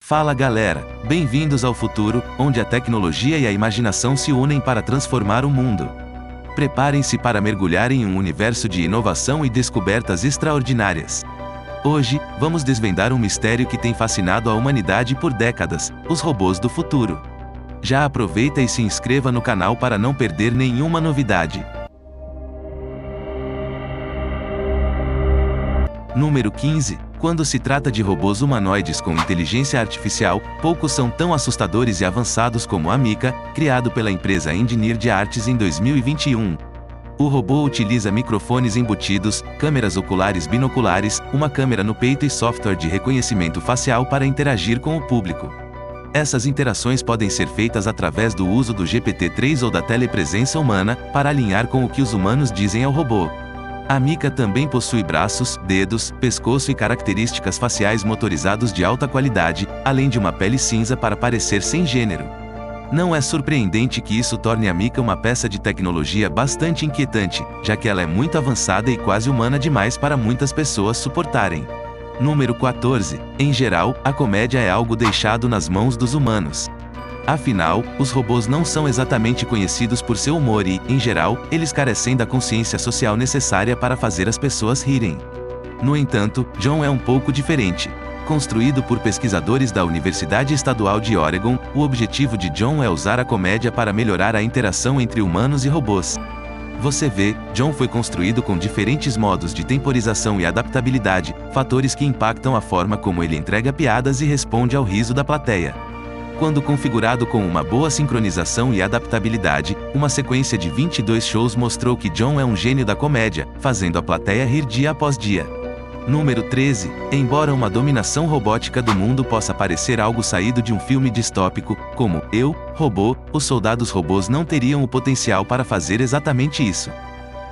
Fala galera, bem-vindos ao futuro, onde a tecnologia e a imaginação se unem para transformar o mundo. Preparem-se para mergulhar em um universo de inovação e descobertas extraordinárias. Hoje, vamos desvendar um mistério que tem fascinado a humanidade por décadas: os robôs do futuro. Já aproveita e se inscreva no canal para não perder nenhuma novidade. Número 15. Quando se trata de robôs humanoides com inteligência artificial, poucos são tão assustadores e avançados como a Mika, criado pela empresa Engineered Arts em 2021. O robô utiliza microfones embutidos, câmeras oculares binoculares, uma câmera no peito e software de reconhecimento facial para interagir com o público. Essas interações podem ser feitas através do uso do GPT-3 ou da telepresença humana, para alinhar com o que os humanos dizem ao robô. A Mika também possui braços, dedos, pescoço e características faciais motorizados de alta qualidade, além de uma pele cinza para parecer sem gênero. Não é surpreendente que isso torne a Mika uma peça de tecnologia bastante inquietante, já que ela é muito avançada e quase humana demais para muitas pessoas suportarem. Número 14. Em geral, a comédia é algo deixado nas mãos dos humanos. Afinal, os robôs não são exatamente conhecidos por seu humor e, em geral, eles carecem da consciência social necessária para fazer as pessoas rirem. No entanto, John é um pouco diferente. Construído por pesquisadores da Universidade Estadual de Oregon, o objetivo de John é usar a comédia para melhorar a interação entre humanos e robôs. Você vê, John foi construído com diferentes modos de temporização e adaptabilidade, fatores que impactam a forma como ele entrega piadas e responde ao riso da plateia. Quando configurado com uma boa sincronização e adaptabilidade, uma sequência de 22 shows mostrou que John é um gênio da comédia, fazendo a plateia rir dia após dia. Número 13. Embora uma dominação robótica do mundo possa parecer algo saído de um filme distópico, como Eu, Robô, os soldados robôs não teriam o potencial para fazer exatamente isso.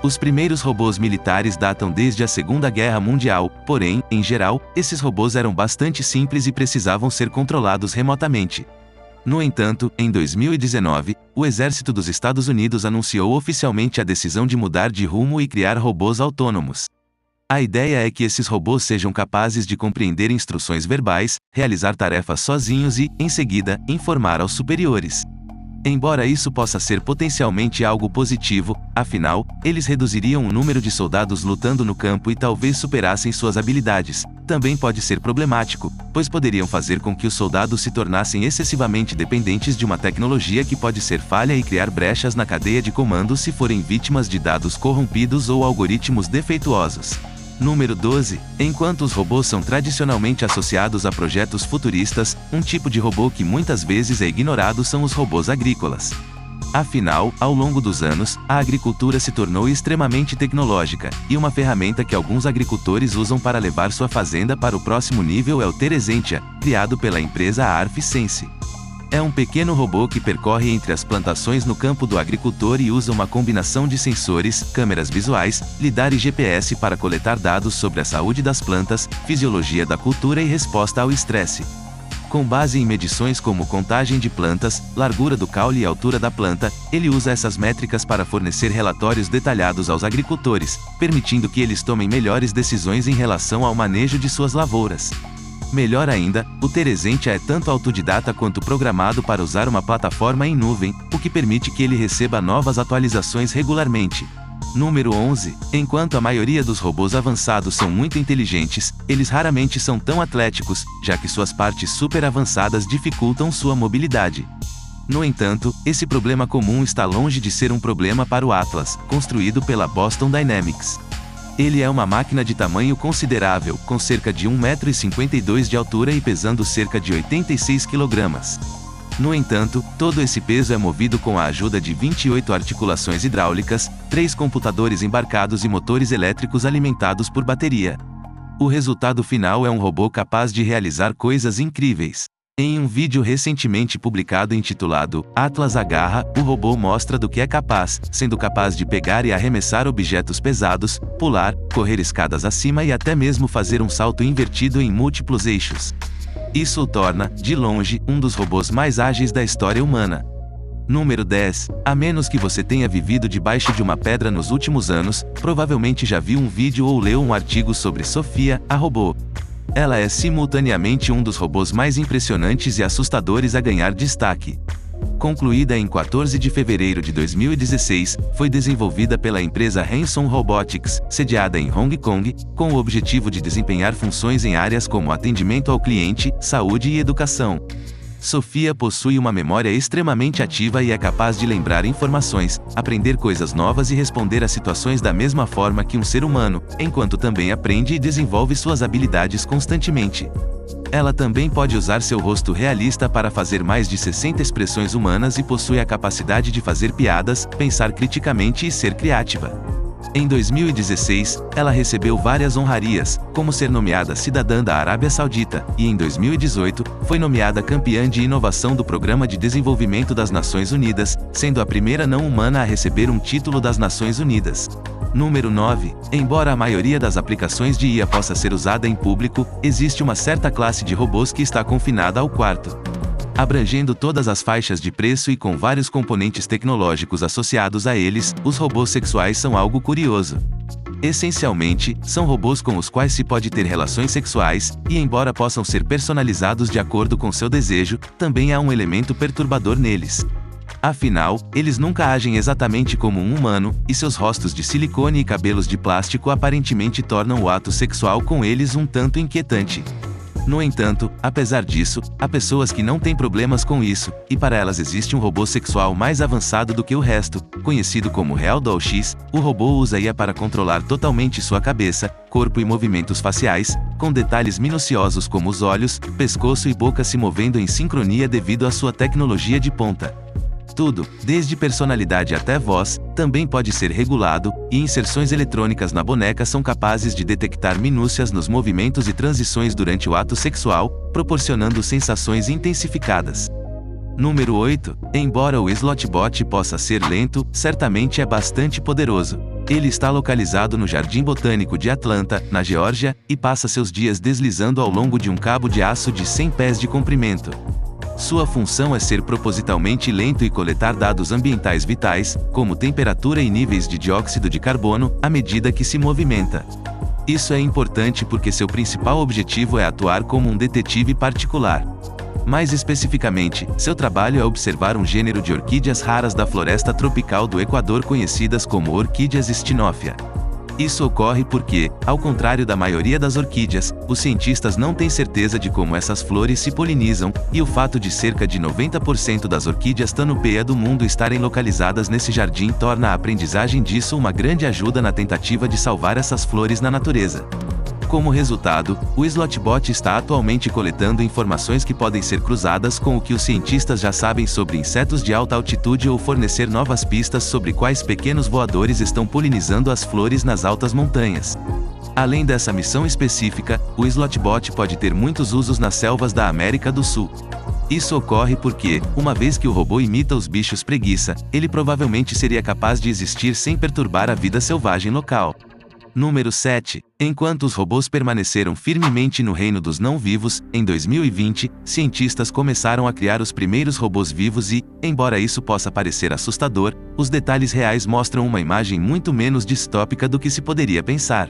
Os primeiros robôs militares datam desde a Segunda Guerra Mundial, porém, em geral, esses robôs eram bastante simples e precisavam ser controlados remotamente. No entanto, em 2019, o Exército dos Estados Unidos anunciou oficialmente a decisão de mudar de rumo e criar robôs autônomos. A ideia é que esses robôs sejam capazes de compreender instruções verbais, realizar tarefas sozinhos e, em seguida, informar aos superiores. Embora isso possa ser potencialmente algo positivo, afinal, eles reduziriam o número de soldados lutando no campo e talvez superassem suas habilidades. Também pode ser problemático, pois poderiam fazer com que os soldados se tornassem excessivamente dependentes de uma tecnologia que pode ser falha e criar brechas na cadeia de comando se forem vítimas de dados corrompidos ou algoritmos defeituosos. Número 12. Enquanto os robôs são tradicionalmente associados a projetos futuristas, um tipo de robô que muitas vezes é ignorado são os robôs agrícolas. Afinal, ao longo dos anos, a agricultura se tornou extremamente tecnológica, e uma ferramenta que alguns agricultores usam para levar sua fazenda para o próximo nível é o Teresentia, criado pela empresa ARF-Sense. É um pequeno robô que percorre entre as plantações no campo do agricultor e usa uma combinação de sensores, câmeras visuais, lidar e GPS para coletar dados sobre a saúde das plantas, fisiologia da cultura e resposta ao estresse. Com base em medições como contagem de plantas, largura do caule e altura da planta, ele usa essas métricas para fornecer relatórios detalhados aos agricultores, permitindo que eles tomem melhores decisões em relação ao manejo de suas lavouras. Melhor ainda, o Teresentia é tanto autodidata quanto programado para usar uma plataforma em nuvem, o que permite que ele receba novas atualizações regularmente. Número 11. Enquanto a maioria dos robôs avançados são muito inteligentes, eles raramente são tão atléticos, já que suas partes super avançadas dificultam sua mobilidade. No entanto, esse problema comum está longe de ser um problema para o Atlas, construído pela Boston Dynamics. Ele é uma máquina de tamanho considerável, com cerca de 1,52 m de altura e pesando cerca de 86 kg. No entanto, todo esse peso é movido com a ajuda de 28 articulações hidráulicas, 3 computadores embarcados e motores elétricos alimentados por bateria. O resultado final é um robô capaz de realizar coisas incríveis. Em um vídeo recentemente publicado intitulado Atlas Agarra, o robô mostra do que é capaz, sendo capaz de pegar e arremessar objetos pesados, pular, correr escadas acima e até mesmo fazer um salto invertido em múltiplos eixos. Isso o torna, de longe, um dos robôs mais ágeis da história humana. Número 10. A menos que você tenha vivido debaixo de uma pedra nos últimos anos, provavelmente já viu um vídeo ou leu um artigo sobre Sofia, a robô. Ela é simultaneamente um dos robôs mais impressionantes e assustadores a ganhar destaque. Concluída em 14 de fevereiro de 2016, foi desenvolvida pela empresa Hanson Robotics, sediada em Hong Kong, com o objetivo de desempenhar funções em áreas como atendimento ao cliente, saúde e educação. Sofia possui uma memória extremamente ativa e é capaz de lembrar informações, aprender coisas novas e responder a situações da mesma forma que um ser humano, enquanto também aprende e desenvolve suas habilidades constantemente. Ela também pode usar seu rosto realista para fazer mais de 60 expressões humanas e possui a capacidade de fazer piadas, pensar criticamente e ser criativa. Em 2016, ela recebeu várias honrarias, como ser nomeada cidadã da Arábia Saudita, e em 2018, foi nomeada campeã de inovação do Programa de Desenvolvimento das Nações Unidas, sendo a primeira não-humana a receber um título das Nações Unidas. Número 9. Embora a maioria das aplicações de IA possa ser usada em público, existe uma certa classe de robôs que está confinada ao quarto. Abrangendo todas as faixas de preço e com vários componentes tecnológicos associados a eles, os robôs sexuais são algo curioso. Essencialmente, são robôs com os quais se pode ter relações sexuais, e embora possam ser personalizados de acordo com seu desejo, também há um elemento perturbador neles. Afinal, eles nunca agem exatamente como um humano, e seus rostos de silicone e cabelos de plástico aparentemente tornam o ato sexual com eles um tanto inquietante. No entanto, apesar disso, há pessoas que não têm problemas com isso, e para elas existe um robô sexual mais avançado do que o resto, conhecido como Real Doll X. O robô usa IA para controlar totalmente sua cabeça, corpo e movimentos faciais, com detalhes minuciosos como os olhos, pescoço e boca se movendo em sincronia devido à sua tecnologia de ponta. Tudo, desde personalidade até voz, também pode ser regulado, e inserções eletrônicas na boneca são capazes de detectar minúcias nos movimentos e transições durante o ato sexual, proporcionando sensações intensificadas. Número 8. Embora o Slotbot possa ser lento, certamente é bastante poderoso. Ele está localizado no Jardim Botânico de Atlanta, na Geórgia, e passa seus dias deslizando ao longo de um cabo de aço de 100 pés de comprimento. Sua função é ser propositalmente lento e coletar dados ambientais vitais, como temperatura e níveis de dióxido de carbono, à medida que se movimenta. Isso é importante porque seu principal objetivo é atuar como um detetive particular. Mais especificamente, seu trabalho é observar um gênero de orquídeas raras da floresta tropical do Equador conhecidas como orquídeas Stenophia. Isso ocorre porque, ao contrário da maioria das orquídeas, os cientistas não têm certeza de como essas flores se polinizam, e o fato de cerca de 90% das orquídeas Tanupeia do mundo estarem localizadas nesse jardim torna a aprendizagem disso uma grande ajuda na tentativa de salvar essas flores na natureza. Como resultado, o Slotbot está atualmente coletando informações que podem ser cruzadas com o que os cientistas já sabem sobre insetos de alta altitude ou fornecer novas pistas sobre quais pequenos voadores estão polinizando as flores nas altas montanhas. Além dessa missão específica, o Slotbot pode ter muitos usos nas selvas da América do Sul. Isso ocorre porque, uma vez que o robô imita os bichos preguiça, ele provavelmente seria capaz de existir sem perturbar a vida selvagem local. Número 7. Enquanto os robôs permaneceram firmemente no reino dos não-vivos, em 2020, cientistas começaram a criar os primeiros robôs vivos e, embora isso possa parecer assustador, os detalhes reais mostram uma imagem muito menos distópica do que se poderia pensar.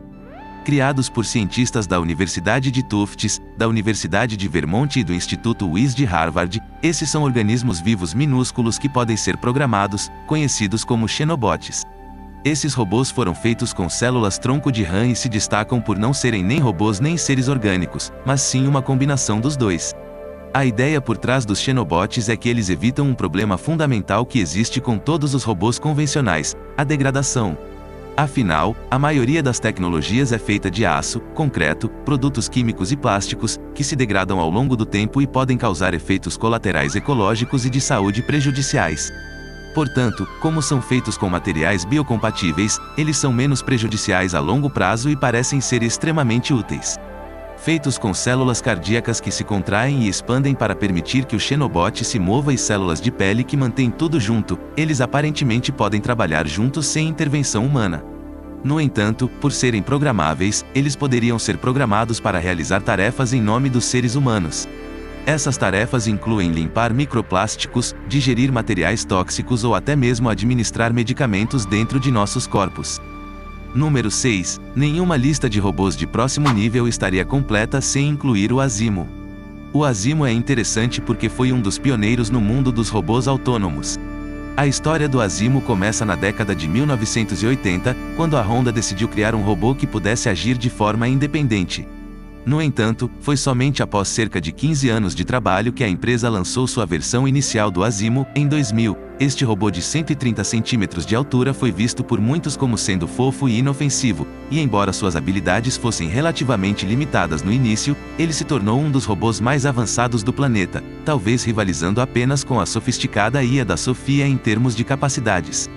Criados por cientistas da Universidade de Tufts, da Universidade de Vermont e do Instituto Wyss de Harvard, esses são organismos vivos minúsculos que podem ser programados, conhecidos como xenobots. Esses robôs foram feitos com células-tronco de RAM e se destacam por não serem nem robôs nem seres orgânicos, mas sim uma combinação dos dois. A ideia por trás dos xenobots é que eles evitam um problema fundamental que existe com todos os robôs convencionais: a degradação. Afinal, a maioria das tecnologias é feita de aço, concreto, produtos químicos e plásticos, que se degradam ao longo do tempo e podem causar efeitos colaterais ecológicos e de saúde prejudiciais. Portanto, como são feitos com materiais biocompatíveis, eles são menos prejudiciais a longo prazo e parecem ser extremamente úteis. Feitos com células cardíacas que se contraem e expandem para permitir que o xenobot se mova e células de pele que mantêm tudo junto, eles aparentemente podem trabalhar juntos sem intervenção humana. No entanto, por serem programáveis, eles poderiam ser programados para realizar tarefas em nome dos seres humanos. Essas tarefas incluem limpar microplásticos, digerir materiais tóxicos ou até mesmo administrar medicamentos dentro de nossos corpos. Número 6. Nenhuma lista de robôs de próximo nível estaria completa sem incluir o Asimo. O Asimo é interessante porque foi um dos pioneiros no mundo dos robôs autônomos. A história do Asimo começa na década de 1980, quando a Honda decidiu criar um robô que pudesse agir de forma independente. No entanto, foi somente após cerca de 15 anos de trabalho que a empresa lançou sua versão inicial do Asimo, em 2000. Este robô de 130 centímetros de altura foi visto por muitos como sendo fofo e inofensivo, e embora suas habilidades fossem relativamente limitadas no início, ele se tornou um dos robôs mais avançados do planeta, talvez rivalizando apenas com a sofisticada IA da Sofia em termos de capacidades.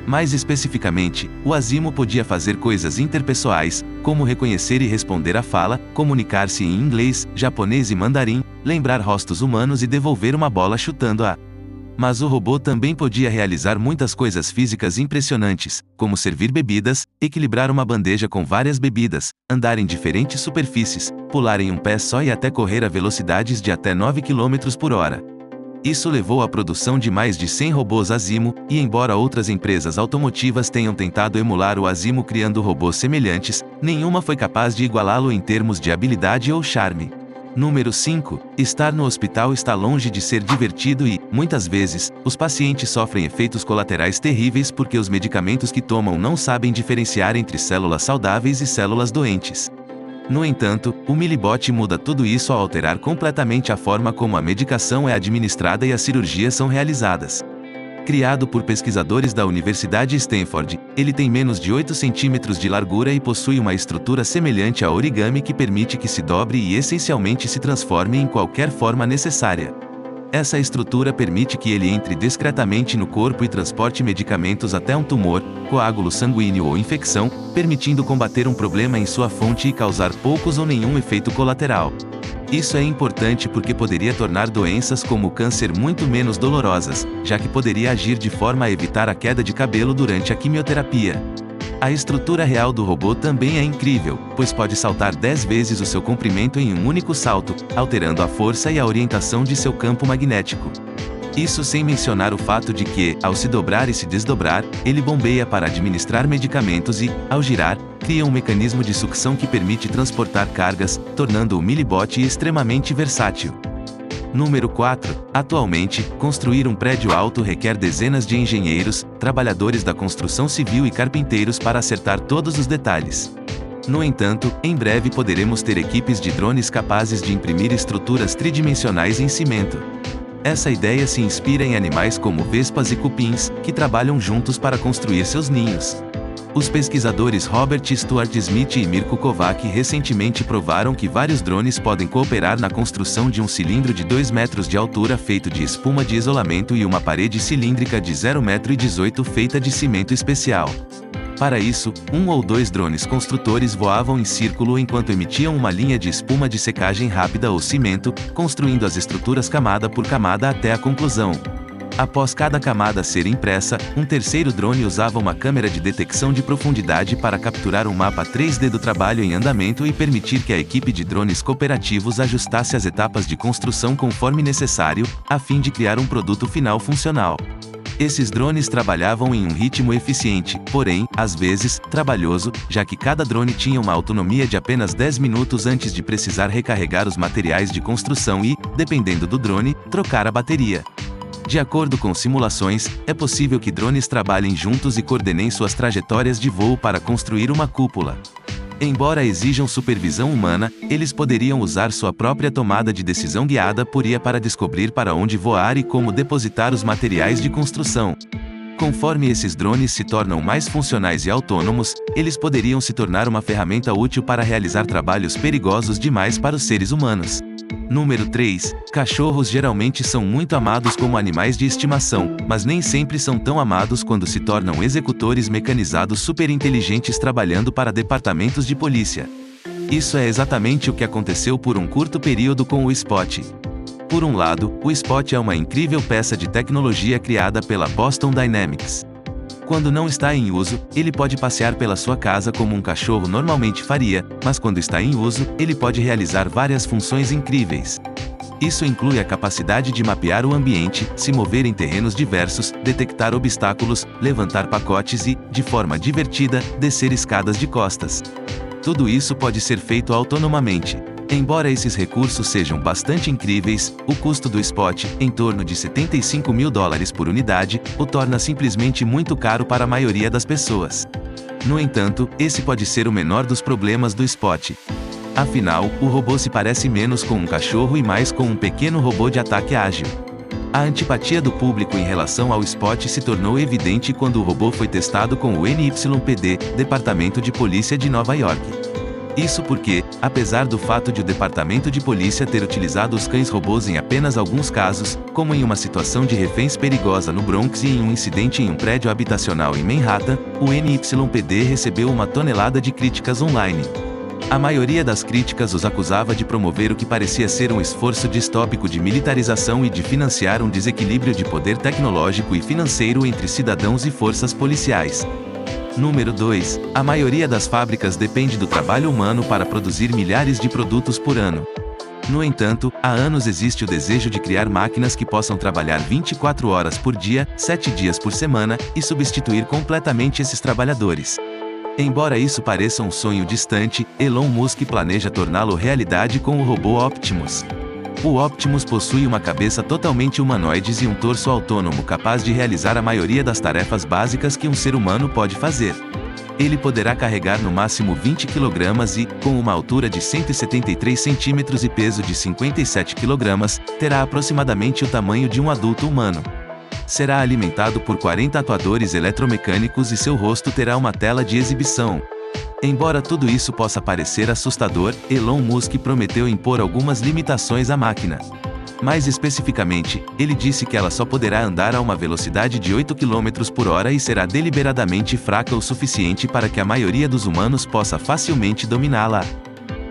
Mais especificamente, o Asimo podia fazer coisas interpessoais, como reconhecer e responder à fala, comunicar-se em inglês, japonês e mandarim, lembrar rostos humanos e devolver uma bola chutando-a. Mas o robô também podia realizar muitas coisas físicas impressionantes, como servir bebidas, equilibrar uma bandeja com várias bebidas, andar em diferentes superfícies, pular em um pé só e até correr a velocidades de até 9 km por hora. Isso levou à produção de mais de 100 robôs Asimo, e embora outras empresas automotivas tenham tentado emular o Asimo criando robôs semelhantes, nenhuma foi capaz de igualá-lo em termos de habilidade ou charme. Número 5. Estar no hospital está longe de ser divertido e, muitas vezes, os pacientes sofrem efeitos colaterais terríveis porque os medicamentos que tomam não sabem diferenciar entre células saudáveis e células doentes. No entanto, o Milibot muda tudo isso ao alterar completamente a forma como a medicação é administrada e as cirurgias são realizadas. Criado por pesquisadores da Universidade Stanford, ele tem menos de 8 centímetros de largura e possui uma estrutura semelhante a origami que permite que se dobre e essencialmente se transforme em qualquer forma necessária. Essa estrutura permite que ele entre discretamente no corpo e transporte medicamentos até um tumor, coágulo sanguíneo ou infecção, permitindo combater um problema em sua fonte e causar poucos ou nenhum efeito colateral. Isso é importante porque poderia tornar doenças como o câncer muito menos dolorosas, já que poderia agir de forma a evitar a queda de cabelo durante a quimioterapia. A estrutura real do robô também é incrível, pois pode saltar 10 vezes o seu comprimento em um único salto, alterando a força e a orientação de seu campo magnético. Isso sem mencionar o fato de que, ao se dobrar e se desdobrar, ele bombeia para administrar medicamentos e, ao girar, cria um mecanismo de sucção que permite transportar cargas, tornando o Milibot extremamente versátil. Número 4. Atualmente, construir um prédio alto requer dezenas de engenheiros, trabalhadores da construção civil e carpinteiros para acertar todos os detalhes. No entanto, em breve poderemos ter equipes de drones capazes de imprimir estruturas tridimensionais em cimento. Essa ideia se inspira em animais como vespas e cupins, que trabalham juntos para construir seus ninhos. Os pesquisadores Robert Stuart Smith e Mirko Kovac recentemente provaram que vários drones podem cooperar na construção de um cilindro de 2 metros de altura feito de espuma de isolamento e uma parede cilíndrica de 0,18 m feita de cimento especial. Para isso, 1 ou 2 drones construtores voavam em círculo enquanto emitiam uma linha de espuma de secagem rápida ou cimento, construindo as estruturas camada por camada até a conclusão. Após cada camada ser impressa, um terceiro drone usava uma câmera de detecção de profundidade para capturar um mapa 3D do trabalho em andamento e permitir que a equipe de drones cooperativos ajustasse as etapas de construção conforme necessário, a fim de criar um produto final funcional. Esses drones trabalhavam em um ritmo eficiente, porém, às vezes, trabalhoso, já que cada drone tinha uma autonomia de apenas 10 minutos antes de precisar recarregar os materiais de construção e, dependendo do drone, trocar a bateria. De acordo com simulações, é possível que drones trabalhem juntos e coordenem suas trajetórias de voo para construir uma cúpula. Embora exijam supervisão humana, eles poderiam usar sua própria tomada de decisão guiada por IA para descobrir para onde voar e como depositar os materiais de construção. Conforme esses drones se tornam mais funcionais e autônomos, eles poderiam se tornar uma ferramenta útil para realizar trabalhos perigosos demais para os seres humanos. Número 3. Cachorros geralmente são muito amados como animais de estimação, mas nem sempre são tão amados quando se tornam executores mecanizados superinteligentes trabalhando para departamentos de polícia. Isso é exatamente o que aconteceu por um curto período com o Spot. Por um lado, o Spot é uma incrível peça de tecnologia criada pela Boston Dynamics. Quando não está em uso, ele pode passear pela sua casa como um cachorro normalmente faria, mas quando está em uso, ele pode realizar várias funções incríveis. Isso inclui a capacidade de mapear o ambiente, se mover em terrenos diversos, detectar obstáculos, levantar pacotes e, de forma divertida, descer escadas de costas. Tudo isso pode ser feito autonomamente. Embora esses recursos sejam bastante incríveis, o custo do Spot, em torno de $75 mil por unidade, o torna simplesmente muito caro para a maioria das pessoas. No entanto, esse pode ser o menor dos problemas do Spot. Afinal, o robô se parece menos com um cachorro e mais com um pequeno robô de ataque ágil. A antipatia do público em relação ao Spot se tornou evidente quando o robô foi testado com o NYPD, Departamento de Polícia de Nova York. Isso porque, apesar do fato de o Departamento de Polícia ter utilizado os cães-robôs em apenas alguns casos, como em uma situação de reféns perigosa no Bronx e em um incidente em um prédio habitacional em Manhattan, o NYPD recebeu uma tonelada de críticas online. A maioria das críticas os acusava de promover o que parecia ser um esforço distópico de militarização e de financiar um desequilíbrio de poder tecnológico e financeiro entre cidadãos e forças policiais. Número 2. A maioria das fábricas depende do trabalho humano para produzir milhares de produtos por ano. No entanto, há anos existe o desejo de criar máquinas que possam trabalhar 24 horas por dia, 7 dias por semana, e substituir completamente esses trabalhadores. Embora isso pareça um sonho distante, Elon Musk planeja torná-lo realidade com o robô Optimus. O Optimus possui uma cabeça totalmente humanoide e um torso autônomo capaz de realizar a maioria das tarefas básicas que um ser humano pode fazer. Ele poderá carregar no máximo 20 kg e, com uma altura de 173 cm e peso de 57 kg, terá aproximadamente o tamanho de um adulto humano. Será alimentado por 40 atuadores eletromecânicos e seu rosto terá uma tela de exibição. Embora tudo isso possa parecer assustador, Elon Musk prometeu impor algumas limitações à máquina. Mais especificamente, ele disse que ela só poderá andar a uma velocidade de 8 km por hora e será deliberadamente fraca o suficiente para que a maioria dos humanos possa facilmente dominá-la.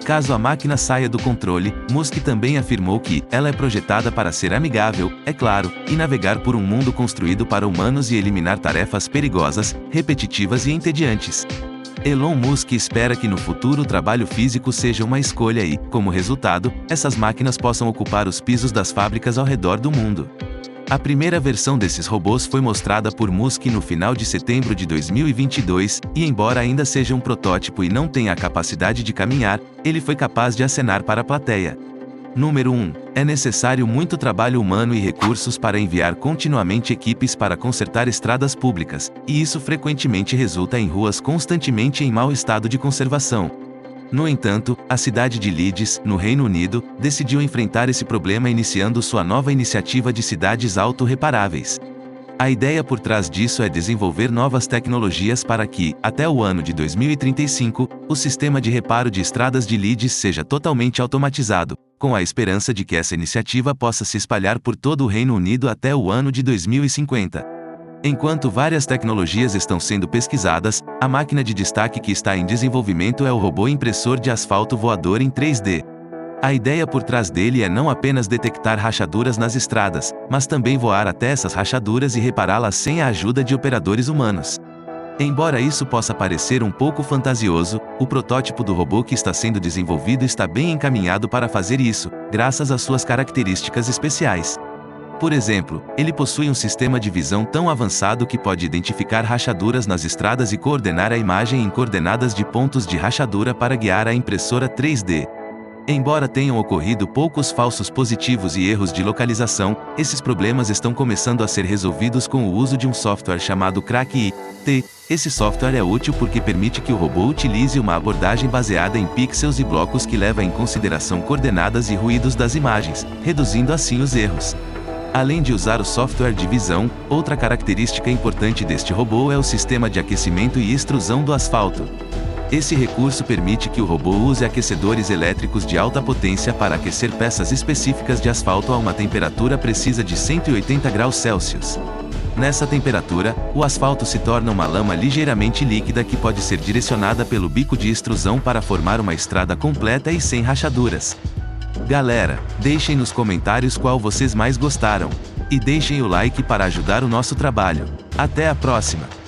Caso a máquina saia do controle, Musk também afirmou que ela é projetada para ser amigável, é claro, e navegar por um mundo construído para humanos e eliminar tarefas perigosas, repetitivas e entediantes. Elon Musk espera que no futuro o trabalho físico seja uma escolha e, como resultado, essas máquinas possam ocupar os pisos das fábricas ao redor do mundo. A primeira versão desses robôs foi mostrada por Musk no final de setembro de 2022, e embora ainda seja um protótipo e não tenha a capacidade de caminhar, ele foi capaz de acenar para a plateia. Número 1. É necessário muito trabalho humano e recursos para enviar continuamente equipes para consertar estradas públicas, e isso frequentemente resulta em ruas constantemente em mau estado de conservação. No entanto, a cidade de Leeds, no Reino Unido, decidiu enfrentar esse problema iniciando sua nova iniciativa de cidades autorreparáveis. A ideia por trás disso é desenvolver novas tecnologias para que, até o ano de 2035, o sistema de reparo de estradas de Leeds seja totalmente automatizado, com a esperança de que essa iniciativa possa se espalhar por todo o Reino Unido até o ano de 2050. Enquanto várias tecnologias estão sendo pesquisadas, a máquina de destaque que está em desenvolvimento é o robô impressor de asfalto voador em 3D. A ideia por trás dele é não apenas detectar rachaduras nas estradas, mas também voar até essas rachaduras e repará-las sem a ajuda de operadores humanos. Embora isso possa parecer um pouco fantasioso, o protótipo do robô que está sendo desenvolvido está bem encaminhado para fazer isso, graças às suas características especiais. Por exemplo, ele possui um sistema de visão tão avançado que pode identificar rachaduras nas estradas e coordenar a imagem em coordenadas de pontos de rachadura para guiar a impressora 3D. Embora tenham ocorrido poucos falsos positivos e erros de localização, esses problemas estão começando a ser resolvidos com o uso de um software chamado Crack-IT. Esse software é útil porque permite que o robô utilize uma abordagem baseada em pixels e blocos que leva em consideração coordenadas e ruídos das imagens, reduzindo assim os erros. Além de usar o software de visão, outra característica importante deste robô é o sistema de aquecimento e extrusão do asfalto. Esse recurso permite que o robô use aquecedores elétricos de alta potência para aquecer peças específicas de asfalto a uma temperatura precisa de 180 graus Celsius. Nessa temperatura, o asfalto se torna uma lama ligeiramente líquida que pode ser direcionada pelo bico de extrusão para formar uma estrada completa e sem rachaduras. Galera, deixem nos comentários qual vocês mais gostaram. E deixem o like para ajudar o nosso trabalho. Até a próxima!